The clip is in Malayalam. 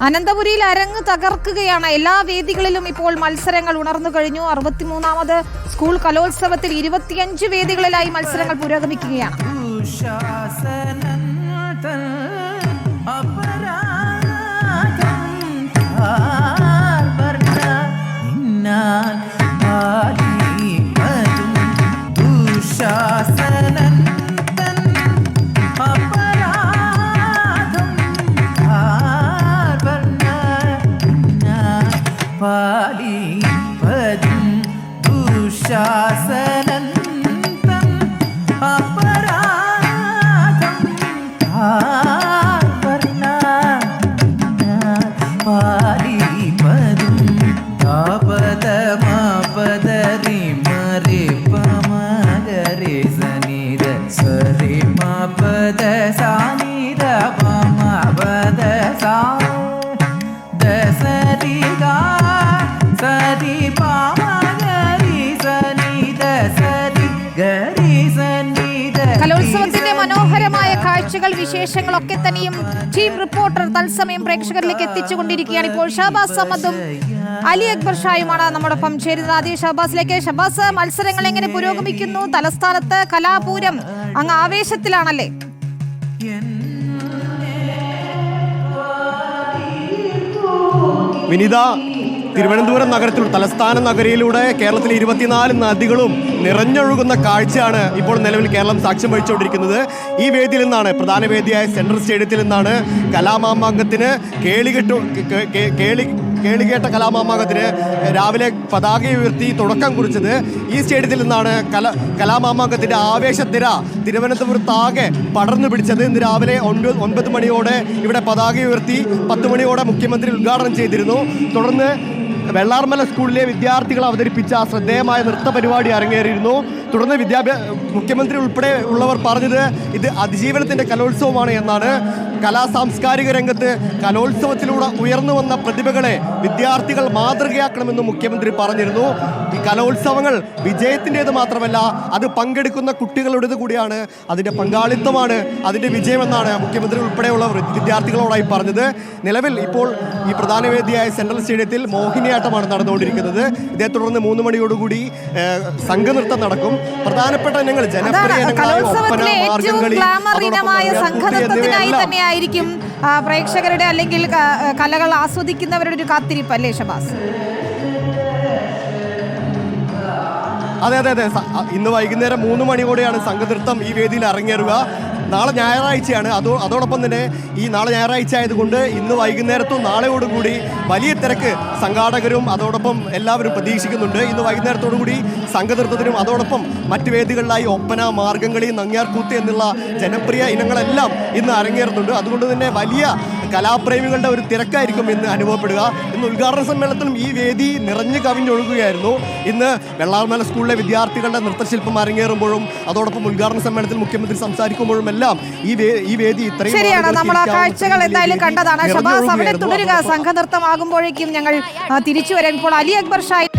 അനന്തപുരിയിൽ അരങ്ങ് തകർക്കുകയാണ്. എല്ലാ വേദികളിലും ഇപ്പോൾ മത്സരങ്ങൾ ഉണർന്നു കഴിഞ്ഞു. 63ാമത് സ്കൂൾ കലോത്സവത്തിൽ 25 വേദികളിലായി മത്സരങ്ങൾ പുരോഗമിക്കുകയാണ്. കലോത്സവത്തിന്റെ മനോഹരമായ കാഴ്ചകൾ, വിശേഷങ്ങളൊക്കെ തന്നെയും ടീം റിപ്പോർട്ടർ തത്സമയം പ്രേക്ഷകരിലേക്ക് എത്തിച്ചുകൊണ്ടിരിക്കുകയാണ്. ഇപ്പോൾ ഷഹബാസ് സമദും അലി അക്ബർ ഷായുമാണ് നമ്മോടൊപ്പം ചേരുന്നത്. ആദ്യം ഷഹബാസിലേക്ക്. ഷഹബാസ്, മത്സരങ്ങൾ എങ്ങനെ പുരോഗമിക്കുന്നു? തലസ്ഥാനത്ത് കലാപൂരം അങ്ങ് ആവേശത്തിലാണല്ലേ? വിനിത, തിരുവനന്തപുരം നഗരത്തിൽ തലസ്ഥാന നഗരിയിലൂടെ കേരളത്തിലെ 24 നദികളും നിറഞ്ഞൊഴുകുന്ന കാഴ്ചയാണ് ഇപ്പോൾ നിലവിൽ കേരളം സാക്ഷ്യം വഹിച്ചുകൊണ്ടിരിക്കുന്നത്. ഈ വേദിയിൽ നിന്നാണ്, പ്രധാന വേദിയായ സെൻട്രൽ സ്റ്റേഡിയത്തിൽ നിന്നാണ് കലാമാമാങ്കത്തിന് കേളികേട്ട കലാമാമാങ്കത്തിന് രാവിലെ പതാക ഉയർത്തി തുടക്കം കുറിച്ചത്. ഈ സ്റ്റേഡിയത്തിൽ നിന്നാണ് കലാമാമാങ്കത്തിന്റെ ആവേശത്തിര തിരുവനന്തപുരത്താകെ പടർന്നു പിടിച്ചത്. ഇന്ന് രാവിലെ 9 മണിയോടെ ഇവിടെ പതാക ഉയർത്തി 10 മണിയോടെ മുഖ്യമന്ത്രി ഉദ്ഘാടനം ചെയ്തിരുന്നു. തുടർന്ന് വെള്ളാർമല സ്കൂളിലെ വിദ്യാർത്ഥികൾ അവതരിപ്പിച്ച ശ്രദ്ധേയമായ നൃത്ത പരിപാടി അരങ്ങേറിയിരുന്നു. തുടർന്ന് മുഖ്യമന്ത്രി ഉൾപ്പെടെ ഉള്ളവർ പറഞ്ഞത് ഇത് അതിജീവനത്തിൻ്റെ കലോത്സവമാണ് എന്നാണ്. സാംസ്കാരിക രംഗത്ത് കലോത്സവത്തിലൂടെ ഉയർന്നു വന്ന പ്രതിഭകളെ വിദ്യാർത്ഥികൾ മാതൃകയാക്കണമെന്ന് മുഖ്യമന്ത്രി പറഞ്ഞിരുന്നു. ഈ കലോത്സവങ്ങൾ വിജയത്തിൻ്റേത് മാത്രമല്ല, അത് പങ്കെടുക്കുന്ന കുട്ടികളുടേത് കൂടിയാണ്. അതിൻ്റെ പങ്കാളിത്തമാണ് അതിൻ്റെ വിജയമെന്നാണ് മുഖ്യമന്ത്രി ഉൾപ്പെടെയുള്ളവർ വിദ്യാർത്ഥികളോടായി പറഞ്ഞത്. നിലവിൽ ഇപ്പോൾ ഈ പ്രധാന വേദിയായ സെൻട്രൽ സ്റ്റേഡിയത്തിൽ മോഹിനിയാട്ടമാണ് നടന്നുകൊണ്ടിരിക്കുന്നത്. ഇതേ തുടർന്ന് 3 മണിയോടുകൂടി സംഘനൃത്തം നടക്കും. പ്രധാനപ്പെട്ട ഇനങ്ങൾ ജനപ്രിയ ആയിരിക്കും പ്രേക്ഷകരുടെ അല്ലെങ്കിൽ കലകൾ ആസ്വദിക്കുന്നവരുടെ ഒരു കാത്തിരിപ്പ് അല്ലേ ഷഹബാസ്? അതെ, ഇന്ന് വൈകുന്നേരം 3 മണിയോടെയാണ് സംഘനൃത്തം ഈ വേദിയിൽ അരങ്ങേറുക. നാളെ ഞായറാഴ്ചയാണ്. അതോടൊപ്പം തന്നെ ഈ നാളെ ഞായറാഴ്ച ആയതുകൊണ്ട് ഇന്ന് വൈകുന്നേരത്തും നാളെയോടുകൂടി വലിയ തിരക്ക് സംഘാടകരും അതോടൊപ്പം എല്ലാവരും പ്രതീക്ഷിക്കുന്നുണ്ട്. ഇന്ന് വൈകുന്നേരത്തോടുകൂടി സംഘനൃത്തത്തിനും അതോടൊപ്പം മറ്റ് വേദികളിലായി ഒപ്പന, മാർഗംകളി, നങ്ങ്യാർകൂത്ത് എന്നുള്ള ജനപ്രിയ ഇനങ്ങളെല്ലാം ഇന്ന് അരങ്ങേറുന്നുണ്ട്. അതുകൊണ്ട് തന്നെ വലിയ കലാപ്രേമികളുടെ ഒരു തിരക്കായിരിക്കും ഇന്ന് അനുഭവപ്പെടുക. ഇന്ന് ഉദ്ഘാടന സമ്മേളനത്തിലും ഈ വേദി നിറഞ്ഞു കവിഞ്ഞൊഴുകുകയായിരുന്നു. ഇന്ന് വെള്ളാർമല സ്കൂളിലെ വിദ്യാർത്ഥികളുടെ നൃത്തശില്പം അരങ്ങേറുമ്പോഴും അതോടൊപ്പം ഉദ്ഘാടന സമ്മേളനത്തിൽ മുഖ്യമന്ത്രി സംസാരിക്കുമ്പോഴും എല്ലാം ഈ വേദി ഇത്രയും ശരിയാണ്. നമ്മൾ ആ കാഴ്ചകൾ എന്തായാലും കണ്ടതാണ്. ഷഹബാസ്, അവിടെ തുടരുക. സംഘനൃത്തമാകുമ്പോഴേക്കും ഞങ്ങൾ തിരിച്ചു വരാം. ഇപ്പോൾ അലി അക്ബർ ഷായി